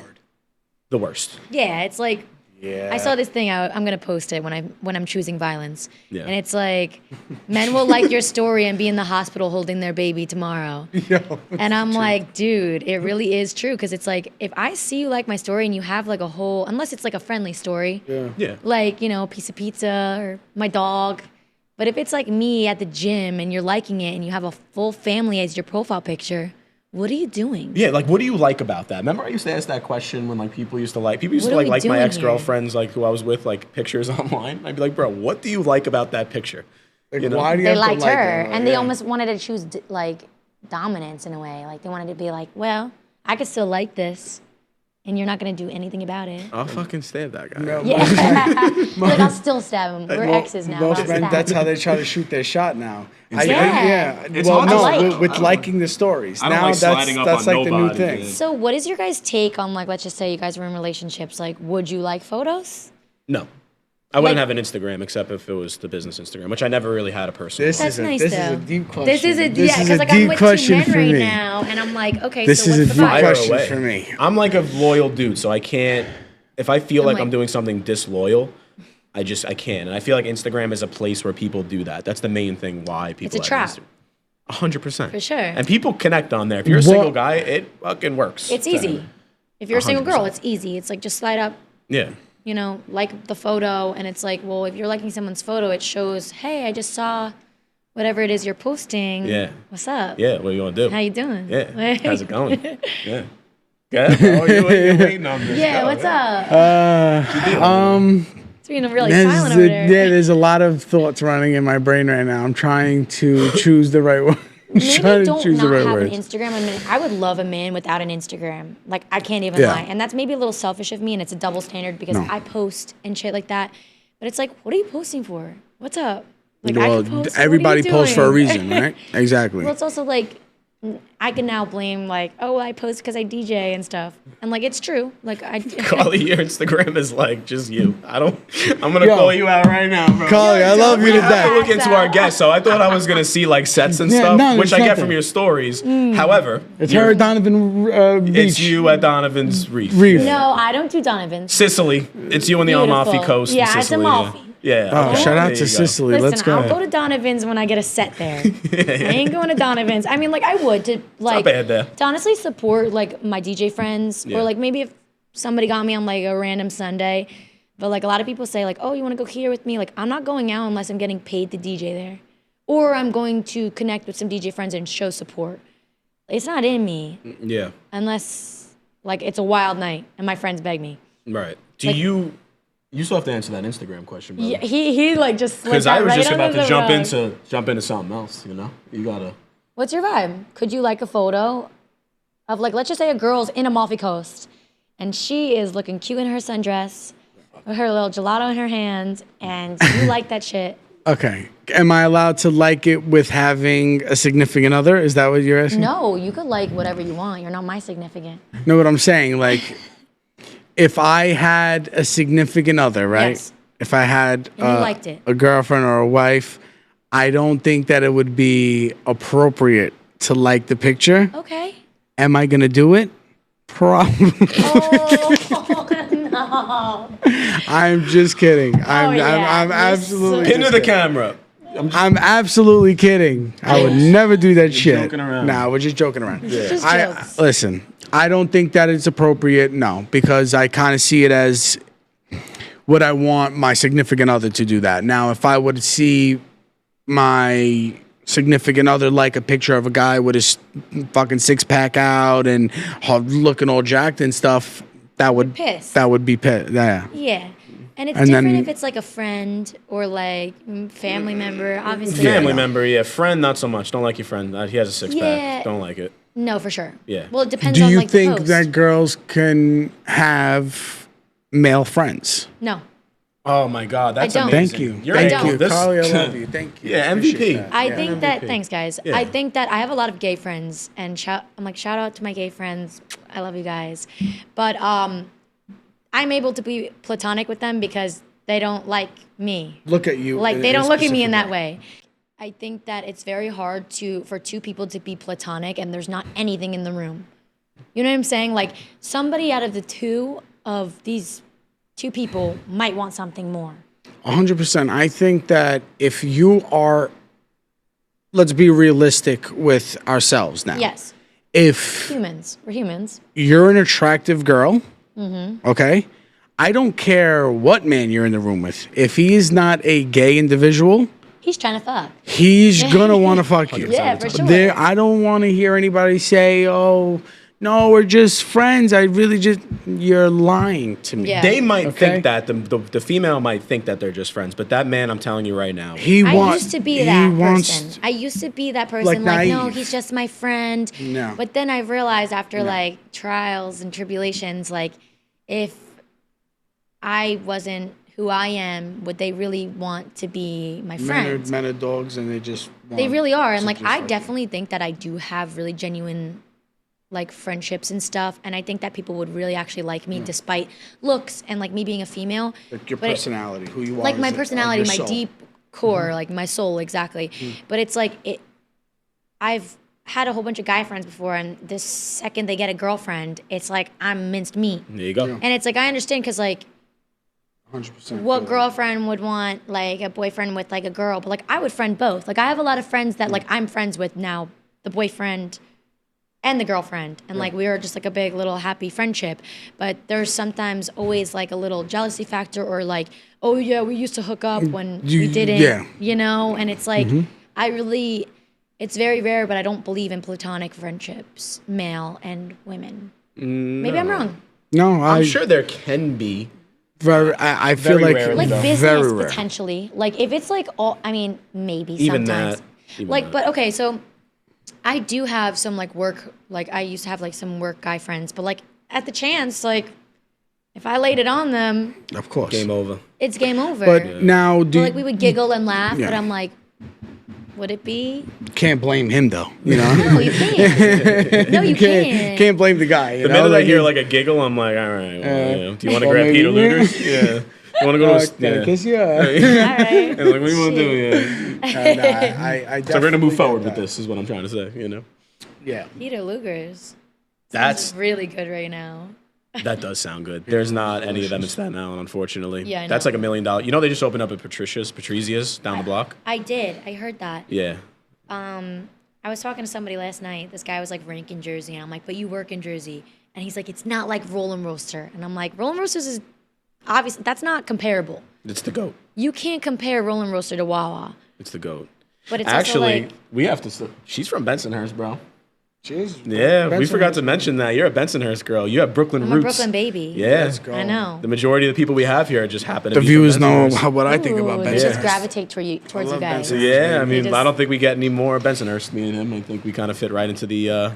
the worst. Yeah, it's like Yeah. I saw this thing. I'm gonna post it when I'm choosing violence. Yeah. And it's like, men will like your story and be in the hospital holding their baby tomorrow. And I'm like, dude, it really is true because it's like if I see you like my story and you have like a whole, unless it's like a friendly story, Yeah. like a piece of pizza or my dog. But if it's like me at the gym and you're liking it and you have a full family as your profile picture, what are you doing? Yeah, like what do you like about that? Remember I used to ask that question when like people used to like What are we my doing ex-girlfriends like who I was with like pictures online. I'd be like, "Bro, what do you like about that picture?" Like, You know? why do you They have to liked like her, them? and they Yeah. almost wanted to choose like dominance in a way. Like they wanted to be like, well, I could still like this, and you're not gonna do anything about it. I'll fucking stab that guy. No, Yeah, like I'll still stab him. We're exes now. Most I'll men, stab that's him. how they try to shoot their shot now. Yeah. It's Well, hard to no, like. with I don't liking the stories. I don't Now like that's sliding up that's on like the new nobody, thing. dude. So, what is your guys' take on like, let's just say you guys were in relationships? Like, would you like photos? No. I wouldn't Like- have an Instagram except if it was the business Instagram, which I never really had a personal. This one. That's is a, nice this though. is a deep question. This is a This yeah, is because a like I'm deep with two question men for right me. now, and I'm like, okay, This so is what's a the deep vibe? question away. for me. I'm like a loyal dude, so I can't. If I feel like like- I'm doing something disloyal, I can't. And I feel like Instagram is a place where people do that. That's the main thing why people. It's a trap. 100%. For sure. And people connect on there. If you're a Well- single guy, it fucking works. It's easy. If you're a single 100%. girl, it's easy. It's like just slide up, Yeah. like the photo, and it's like, well, if you're liking someone's photo, it shows, hey, I just saw whatever it is you're posting. Yeah. What's up? Yeah. What are you gonna do? How you doing? Yeah. How's it going? Yeah. Yeah. Oh, you're waiting on this. Yeah, Go, what's up? Up? It's being really silent over there. there's a lot of thoughts running in my brain right now. I'm trying to choose the right one. Maybe trying to don't choose the not right have words. an Instagram. I mean, I would love a man without an Instagram. Like, I can't even Yeah. lie. And that's maybe a little selfish of me, and it's a double standard because No. I post and shit like that. But it's like, what are you posting for? What's up? Like, I Well, could post, everybody what are you posts for a doing? reason, right? Exactly. Well, it's also like, I can now blame, like, oh, I post because I DJ and stuff. And, like, it's true. Like, I. Carly, your Instagram is like just you. I'm gonna Yo. call you out right now, bro. Carly, I love you to We have to death. look into our guests, so I thought I was gonna see like sets and Yeah, stuff, no, which there's I get nothing. from your stories. However, It's you're- her, Donovan Beach. It's you at Donovan's Reef. Reef. No, I don't do Donovan's. Sicily. It's you on the Beautiful. Amalfi Coast. Yeah, in it's Sicily. Amalfi. Yeah. Oh, okay. shout out There to you go. Sicily. Listen, Let's go. I'll go to Donovan's when I get a set there. I ain't going to Donovan's. I mean, like, I would to, like, bad there. to honestly support, like, my DJ friends. Yeah. Or, like, maybe if somebody got me on, like, a random Sunday. But, like, a lot of people say, like, oh, you want to go here with me? Like, I'm not going out unless I'm getting paid to DJ there. Or I'm going to connect with some DJ friends and show support. It's not in me Yeah. unless, like, it's a wild night and my friends beg me. Right. Do Like- you still have to answer that Instagram question, bro? Yeah, he like, just slipped Because I that was right just under about to the rug. jump into something else. You know, you gotta. What's your vibe? Could you like a photo of, like, let's just say a girl's in Amalfi Coast and she is looking cute in her sundress with her little gelato in her hand and you like that shit? Okay. Am I allowed to like it with having a significant other? Is that what you're asking? No, you could like whatever you want. You're not my significant. No, what I'm saying, like, if I had a significant other, right? Yes. If I had And you liked it. a girlfriend or a wife, I don't think that it would be appropriate to like the picture. Okay. Am I gonna do it? Probably. Oh, no. I'm just kidding. I'm yeah. You're absolutely. so- Into the camera. I'm absolutely kidding. I would never do that shit. joking around. Nah, we're just joking around. Just I jokes. listen. I don't think that it's appropriate. No, because I kind of see it as would I want my significant other to do that. Now, if I would see my significant other like a picture of a guy with his fucking six pack out and looking all jacked and stuff, that would pissed. that would be pissed. Yeah. Yeah. And it's And different then- if it's like a friend or like family member. Obviously. Family no. member, yeah. Friend, not so much. Don't like your friend. He has a six Yeah. pack. Don't like it. No, for sure. Yeah. Well, it depends Do on you like the think post. that girls can have male friends? No. Oh my God, that's don't. amazing. Thank you. You're Thank I you. don't. Carly, I love you. Thank you. Yeah, Appreciate MVP. that. I Yeah. think that, thanks guys. Yeah. I think that I have a lot of gay friends and shout out to my gay friends. I love you guys. But I'm able to be platonic with them because they don't like me. Look at you. Like, they in a don't look at me in specific that way. I think that it's very hard for two people to be platonic and there's not anything in the room. You know what I'm saying? Like, somebody out of the two of these two people might want something more. 100%. I think that if you are, let's be realistic with ourselves now. Yes. If We're humans. you're an attractive girl, okay, I don't care what man you're in the room with. If he's not a gay individual, He's trying to fuck. he's gonna want to fuck you. Yeah, for sure. I don't want to hear anybody say, "Oh, no, we're just friends." You're lying to me. Yeah. They might Okay. think that the female might think that they're just friends, but that man, I'm telling you right now, I used to be that person. I used to be that person. Like, no, naive. he's just my friend. No. But then I realized after like trials and tribulations, like if I wasn't who I am, would they really want to be my friend? Men are dogs, and they just They really are. And like just I like definitely think that I do have really genuine like friendships and stuff. And I think that people would really actually like me despite looks and like me being a female. like your But it- personality, who you are. like my as a- personality, your my soul. deep core, like my soul, exactly. But it's like I've had a whole bunch of guy friends before, and the second they get a girlfriend, it's like I'm minced meat. there you go. And it's like I understand because like 100%. what girlfriend would want like a boyfriend with like a girl, but like I would friend both. Like I have a lot of friends that like I'm friends with now, the boyfriend and the girlfriend, and like we were just like a big little happy friendship. But there's sometimes always like a little jealousy factor, or like, oh yeah, we used to hook up when we didn't, yeah. you know. And it's like it's very rare, but I don't believe in platonic friendships, male and women. Maybe I'm wrong. No, I'm sure there can be. I feel Very like rarely, Like though. very business rare. potentially. Like if it's like all, I mean, maybe Even sometimes. that, even like, that. but okay, so I do have some like work. Like I used to have like some work guy friends, but like at the chance, like if I laid it on them, Of course. Game over. it's game over. But now, But, like we would giggle and laugh, but I'm like, would it be? can't blame him though. You know, No, you can't. No, you can't. can't blame the guy. You The know? minute I hear he's- like a giggle, I'm like, all right, well, yeah. Do you want to well, grab maybe- Peter Luger's? Yeah. You want to go to Okay, 'cause, yeah. All right. Yeah, like, what do you want to do? Yeah. I So we're gonna move definitely forward get with that. this. Is what I'm trying to say. You know. Yeah. Peter Luger's. That's Sounds really good right now. that does sound good. There's not any of them in Staten Island, unfortunately. Yeah, I That's know. like $1 million. You know, they just opened up at Patricia's down the block. I did. I heard that. Yeah. I was talking to somebody last night. This guy was like ranking Jersey, and I'm like, but you work in Jersey. And he's like, it's not like Rollin' Roaster. And I'm like, Rollin' Roasters is obviously, that's not comparable. It's the goat. You can't compare Rollin' Roaster to Wawa. It's the goat. But it's Actually, also like, we have to. She's from Bensonhurst, bro. Cheers. Yeah, we forgot to mention that. You're a Bensonhurst girl. You have Brooklyn I'm roots. a Brooklyn baby. Yeah. Let's go. I know. The majority of the people we have here just happen to The be viewers from know Bensonhurst. what I think about Ooh, they Bensonhurst. just gravitate towards you love guys. Bensonhurst. Yeah, I They mean, just- I don't think we get any more Bensonhurst, me and him. I think we kind of fit right into the. Yeah.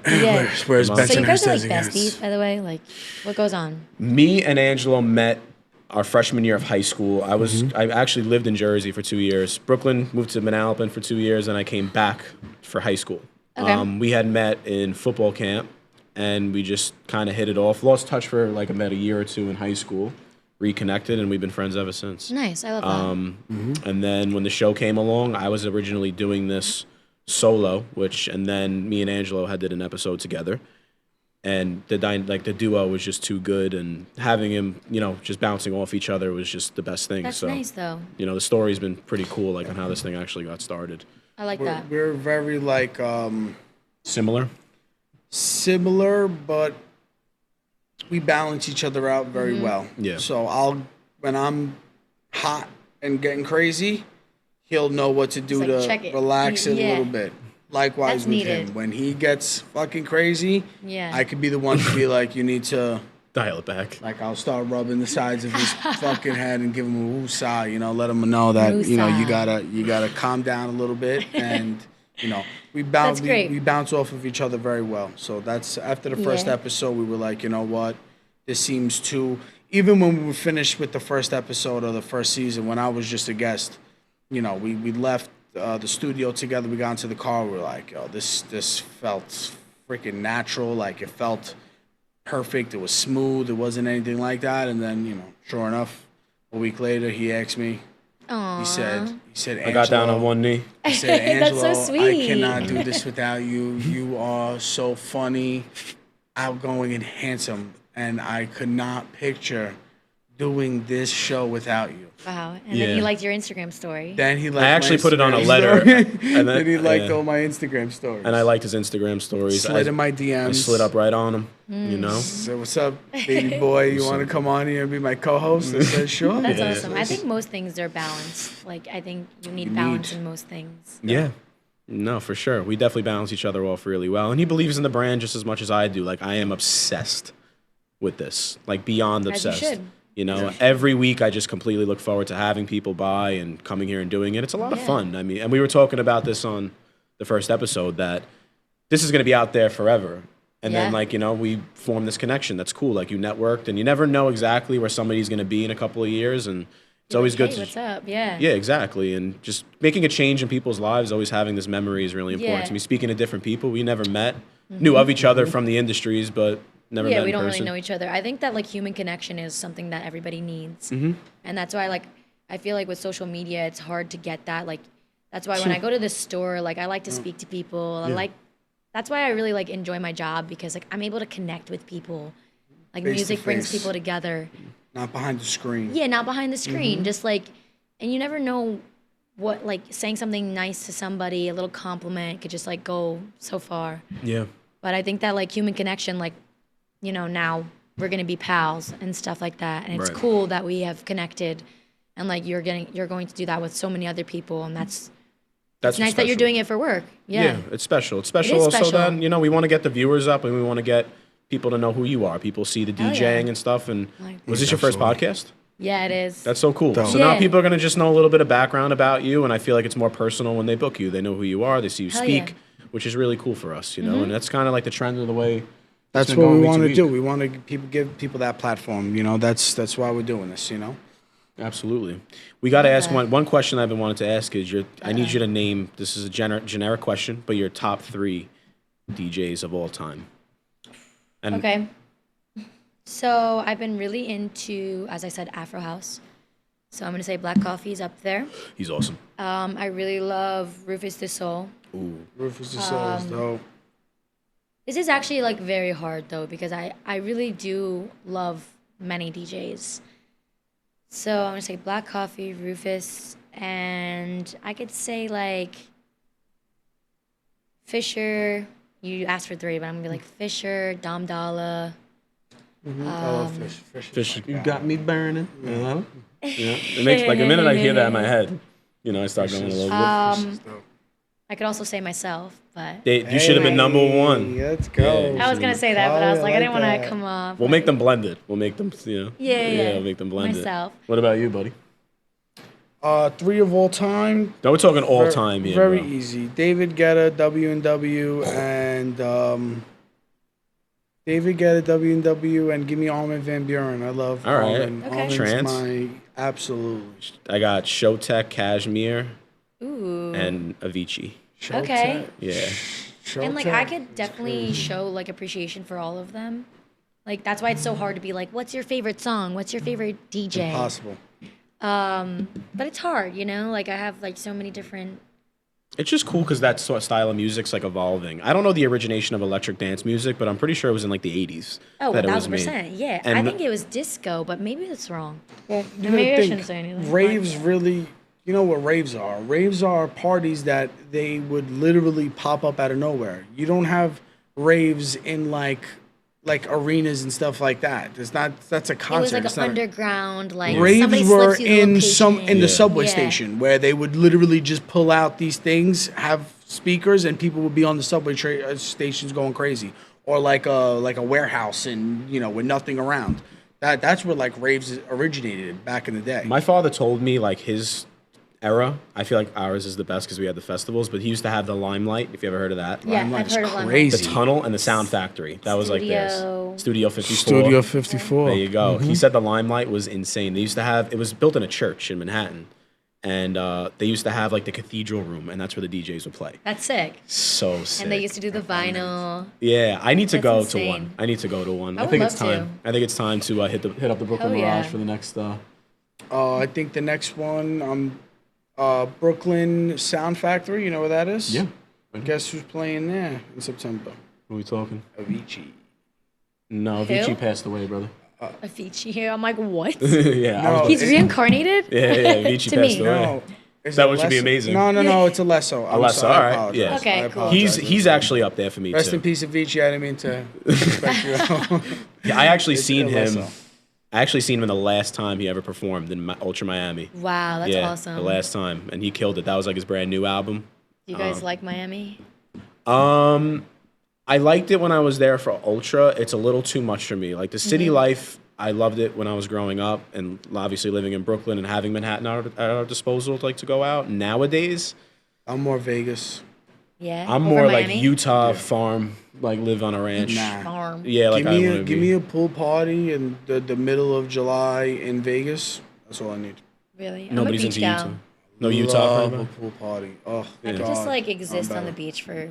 Where's So you Bensonhurst guys are like designates? besties, by the way? Like, what goes on? Me and Angelo met our freshman year of high school. I actually lived in Jersey for 2 years. Brooklyn, moved to Manalapan for 2 years, and I came back for high school. Okay. We had met in football camp, and we just kind of hit it off. Lost touch for like about a year or two in high school. Reconnected, and we've been friends ever since. Nice. I love that. And then when the show came along, I was originally doing this solo, and then me and Angelo had did an episode together. And the duo was just too good, and having him, just bouncing off each other was just the best thing. That's so, nice, though. the story's been pretty cool, like on how this thing actually got started. I like that. We're very like Similar. similar, but we balance each other out very well. Yeah. So when I'm hot and getting crazy, he'll know what to do It's like, check to it. relax it a Yeah. little bit. Likewise That's with needed. him. When he gets fucking crazy, Yeah. I could be the one to be like, you need to, Dial it back. like, I'll start rubbing the sides of his fucking head and give him a woosah, let him know that, you Woosah. gotta calm down a little bit. And, we bounce That's great. we bounce off of each other very well. So that's after the first Yeah. episode, we were like, you know what, this seems too. Even when we were finished with the first episode of the first season, when I was just a guest, we left the studio together. We got into the car. We were like, yo, this felt freaking natural. Like it felt perfect. It was smooth. It wasn't anything like that. And then, you know, sure enough, a week later, he asked me. Aww. He said, I got down on one knee. He said, Angelo, That's so sweet. I cannot do this without you. You are so funny, outgoing, and handsome. And I could not picture doing this show without you. Wow. And then he liked your Instagram story. Then he liked I actually my put it on a Instagram letter. story. And then he liked all my Instagram stories. And I liked his Instagram stories. Slid in my DMs. I slid up right on him, you know? So what's up, baby boy? You want to come on here and be my co-host? I said, sure. That's awesome. I think most things are balanced. Like, I think you need balance in most things. Yeah. No, for sure. We definitely balance each other off really well. And he believes in the brand just as much as I do. Like, I am obsessed with this. Like, beyond obsessed. As you should. You know, every week I just completely look forward to having people by and coming here and doing it. It's a lot of fun. I mean, and we were talking about this on the first episode that this is going to be out there forever. And then, like, you know, we formed this connection. That's cool. Like, you networked, and you never know exactly where somebody's going to be in a couple of years. And it's always good to... What's up? Yeah. Yeah, exactly. And just making a change in people's lives, always having this memory is really important to me. Speaking to different people, we never met, knew of each other from the industries, but... Never met in we don't person. really know each other. I think that like human connection is something that everybody needs, and that's why like I feel like with social media it's hard to get that. Like that's why when I go to the store, like I like to speak to people. That's why I really like enjoy my job because like I'm able to connect with people. Like music brings people together. Not behind the screen. Yeah, not behind the screen. Just like, and you never know what like saying something nice to somebody, a little compliment could just like go so far. Yeah. But I think that like human connection, like. You know, now we're gonna be pals and stuff like that, and it's cool that we have connected, and like you're going to do that with so many other people, and that's nice special. that you're doing it for work. Yeah, It's special. It's special. It is special. So then, you know, we want to get the viewers up, and we want to get people to know who you are. People see the DJing and stuff. And was this your first podcast? Yeah, it is. That's so cool. So now people are gonna just know a little bit of background about you, and I feel like it's more personal when they book you. They know who you are. They see you speak, which is really cool for us. You know, and that's kind of like the trend of the way. That's what we want to do. We want to give people that platform. You know, that's why we're doing this. You know. Absolutely. We got to ask one question I've been wanting to ask is I need you to name. This is a generic question, but your top 3 DJs of all time. And okay. So I've been really into, as I said, Afro House. So I'm gonna say Black Coffee's up there. He's awesome. I really love Rufus Du Sol. Ooh. Rufus Du Sol is dope. This is actually like very hard though because I really do love many DJs. So I'm gonna say Black Coffee, Rufus, and I could say like Fisher. You asked for 3, but I'm gonna be like Fisher, Dom Dalla. I love Fisher. You got me burning. Yeah. It makes like the minute I hear that in my head, you know, I start going a little bit. I could also say myself, but You should have been number 1. Let's go. Yeah. I was gonna say that, but I was like, I didn't want to come off. We'll make them blended. We'll make them, Yeah. we'll make them blended. Myself. What about you, buddy? 3 of all time. No, we're talking all time here. Very bro. easy. David Guetta, W&W, and David Guetta, W&W, and give me Armin van Buuren. I love All right. Armin. Okay. Armin's Trance. my absolute. I got Showtek, Cashmere, Ooh. and Avicii. Okay. Yeah. And like I could definitely show like appreciation for all of them. Like that's why it's so hard to be like, what's your favorite song? What's your favorite DJ? Impossible. But it's hard, you know. Like I have like so many different. It's just cool because that sort of style of music's like evolving. I don't know the origination of electric dance music, but I'm pretty sure it was in like the 80s. Oh, that it was made. 1,000%. Yeah, And I think it was disco, but maybe that's wrong. Well, you Maybe I think shouldn't say anything. raves really. You know what raves are? Raves are parties that they would literally pop up out of nowhere. You don't have raves in like arenas and stuff like that. That's a concert. It was like It's an not underground, like raves somebody were slips you the in location. the subway Yeah. station where they would literally just pull out these things, have speakers, and people would be on the subway stations going crazy, or like a warehouse and with nothing around. That's where like raves originated back in the day. My father told me like his era. I feel like ours is the best because we had the festivals, but he used to have the Limelight. If you ever heard of that, Yeah, Limelight I've is heard of Limelight. crazy. the Tunnel and the Sound Factory. That was like Studio. this. Studio 54. Studio 54. There you go. He said the Limelight was insane. They used to have it was built in a church in Manhattan, and they used to have like the cathedral room, and that's where the DJs would play. That's sick. So sick. And they used to do the vinyl. Yeah, I need to That's go insane. to one. I need to go to one. I I would think love it's time. to. I think it's time to hit up the Brooklyn Hell yeah. Mirage for the next. I think the next one, Brooklyn Sound Factory. You know where that is? Yeah. Guess who's playing there in September? What are we talking? Avicii. No, Who? Avicii passed away, brother. Avicii here. I'm like, what? Yeah, No. I was- He's reincarnated? yeah, Avicii To passed me. away. No. It's That a one should be Lesso. amazing. No, it's a Lesso. I'm Lesso, sorry, I all right, apologize. yeah. Okay, I cool. apologize. He's actually up there for me Rest too. in peace, Avicii. I didn't mean to respect you. Yeah, I actually It's seen a him. Lesso. I actually seen him the last time he ever performed in Ultra Miami. Wow, that's yeah, awesome. the last time, and he killed it. That was like his brand new album. Do you guys like Miami? I liked it when I was there for Ultra. It's a little too much for me. Like the city life, I loved it when I was growing up, and obviously living in Brooklyn and having Manhattan at our disposal, like to go out. Nowadays, I'm more Vegas. Yeah. I'm over more like Miami? Utah farm, like live on a ranch. Nah. Farm. Yeah, like I want to Give me a pool party in the middle of July in Vegas. That's all I need. Really? I'm Nobody's a beach into gal. Utah. No Utah. Love for a anybody? pool party. Oh, I could God. just like exist I'm on the better. beach for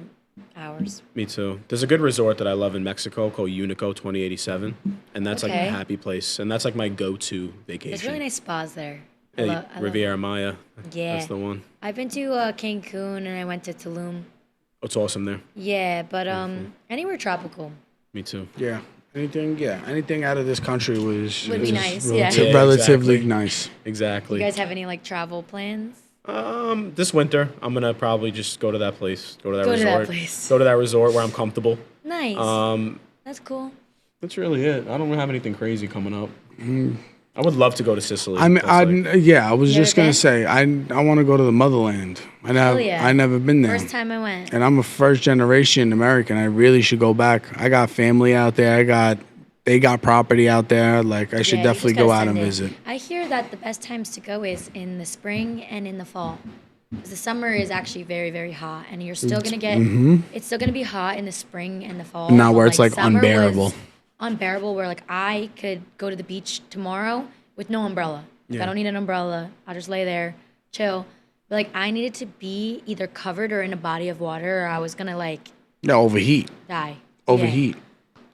hours. Me too. There's a good resort that I love in Mexico called Unico 2087, and that's like Okay. a happy place, and that's like my go-to vacation. There's really nice spas there. I Hey, love- Riviera Maya. Yeah. That's the one. I've been to Cancun and I went to Tulum. It's awesome there. Yeah, but anywhere tropical. Me too. Yeah. Anything out of this country was Would be was nice, relative- yeah. Yeah, relatively exactly. nice. Exactly. You guys have any like travel plans? This winter, I'm gonna probably just go to that place. Go to that Go to that resort. place. Go to that resort where I'm comfortable. Nice. That's cool. That's really it. I don't have anything crazy coming up. I would love to go to Sicily. I mean, That's like- yeah, I was You just ever gonna been? say, I want to go to the motherland. Hell yeah. I never been there. First time I went. And I'm a first generation American. I really should go back. I got family out there. They got property out there. Like I should Yeah, you definitely just gotta go out send and it. visit. I hear that the best times to go is in the spring and in the fall. 'Cause the summer is actually very, very hot, and you're still gonna get. It's still gonna be hot in the spring and the fall. Now but, where it's, like, summer was unbearable. Unbearable, where like I could go to the beach tomorrow with no umbrella. Like, I don't need an umbrella. I'll just lay there, chill. But like I needed to be either covered or in a body of water, or I was gonna like Yeah, overheat. die. Overheat.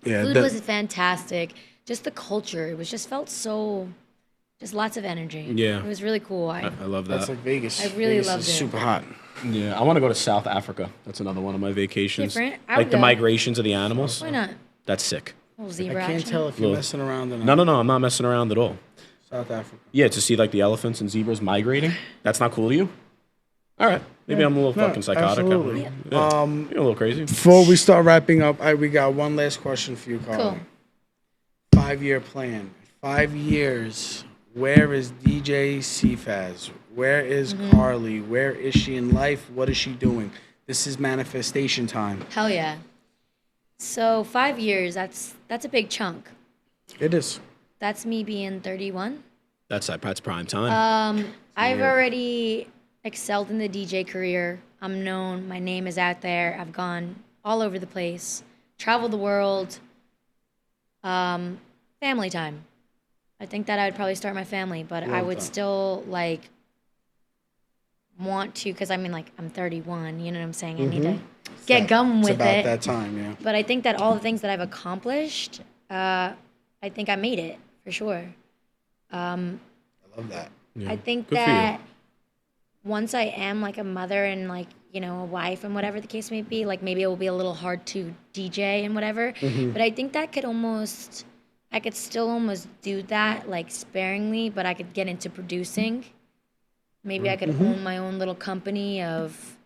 Yeah. Food that- was fantastic. Just the culture, it was just felt so, just lots of energy. Yeah. It was really cool. I love that. that's like Vegas. I really Vegas loved is it. super hot. Yeah, I want to go to South Africa. That's another one of my vacations. Different. I Like would the go. migrations of the animals. Why not? That's sick. Little I zebra can't action. tell if you're Look. messing around or not. No, I'm not messing around at all. South Africa. Yeah, to see like the elephants and zebras migrating. That's not cool to you? All right. Maybe I'm a little No, fucking psychotic. absolutely. Yeah. You're a little crazy. Before we start wrapping up, we got one last question for you, Carl. Cool. 5-year plan. 5 years. Where is DJ Cfavz? Where is Carly? Where is she in life? What is she doing? This is manifestation time. Hell yeah. So 5 years, that's a big chunk. It is. That's me being 31. That's prime time. I've already excelled in the DJ career. I'm known. My name is out there. I've gone all over the place, traveled the world. Family time. I think that I would probably start my family, but I would still like want to, because I mean, like I'm 31. You know what I'm saying? I need to get going It's with about it. that time, yeah. But I think that all the things that I've accomplished, I think I made it for sure. I love that. Yeah. I think Good for you. that once I am like a mother and like, you know, a wife and whatever the case may be, like maybe it will be a little hard to DJ and whatever. But I think that I could still almost do that like sparingly, but I could get into producing. Maybe I could own my own little company of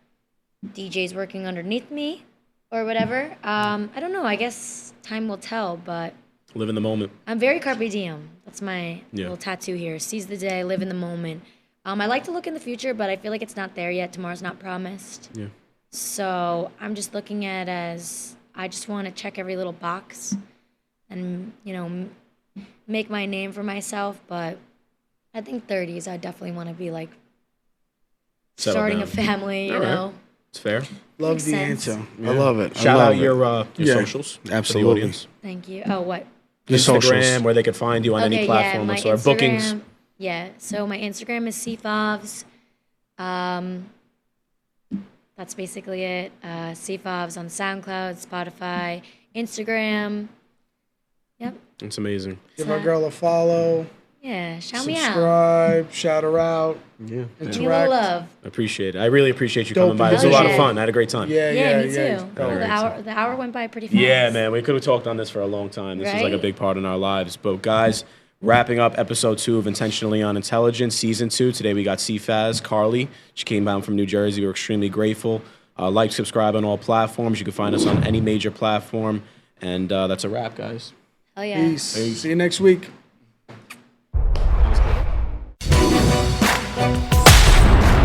DJs working underneath me or whatever. I don't know. I guess time will tell, but Live in the moment. I'm very carpe diem. That's my Yeah. little tattoo here. Seize the day, live in the moment. I like to look in the future, but I feel like it's not there yet. Tomorrow's not promised. Yeah. So I'm just looking at it as I just want to check every little box and, you know, make my name for myself. But I think 30s, I definitely want to be like Settle starting down. a family, you All right. know. It's fair. Love Makes the sense. answer. Yeah. I love it. Shout I love out it. your Yeah, socials. For the absolutely. audience. Thank you. Oh, what? Your Instagram, socials. where they could find you on any platform. my or bookings. Instagram. Yeah, so my Instagram is Cfavz. That's basically it. Cfavz on SoundCloud, Spotify, Instagram. Yep. It's amazing. Give our girl a follow. Yeah, shout me out. Subscribe. Shout her out. Yeah. Give me a Interact. little love. I appreciate it. I really appreciate you Dope coming by. It was a as lot of hell. fun. I had a great time. Yeah, me too. Dope. Oh, the hour went by pretty fast. Yeah, man. We could have talked on this for a long time. This is like a Right? big part in our lives. But guys, wrapping up episode 2 of Intentionally Unintelligent, season 2. Today we got Cfavz, Carly. She came down from New Jersey. We're extremely grateful. Like, subscribe on all platforms. You can find us on any major platform. And that's a wrap, guys. Oh yeah. Peace. See you next week.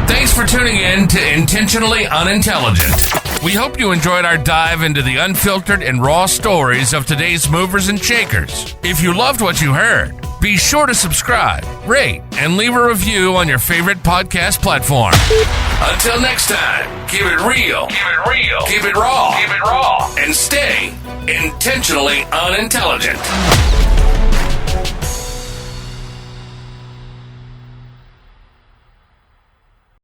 Thanks for tuning in to Intentionally Unintelligent. We hope you enjoyed our dive into the unfiltered and raw stories of today's movers and shakers. If you loved what you heard, be sure to subscribe, rate, and leave a review on your favorite podcast platform. Until next time, keep it real, keep it raw, and stay intentionally unintelligent.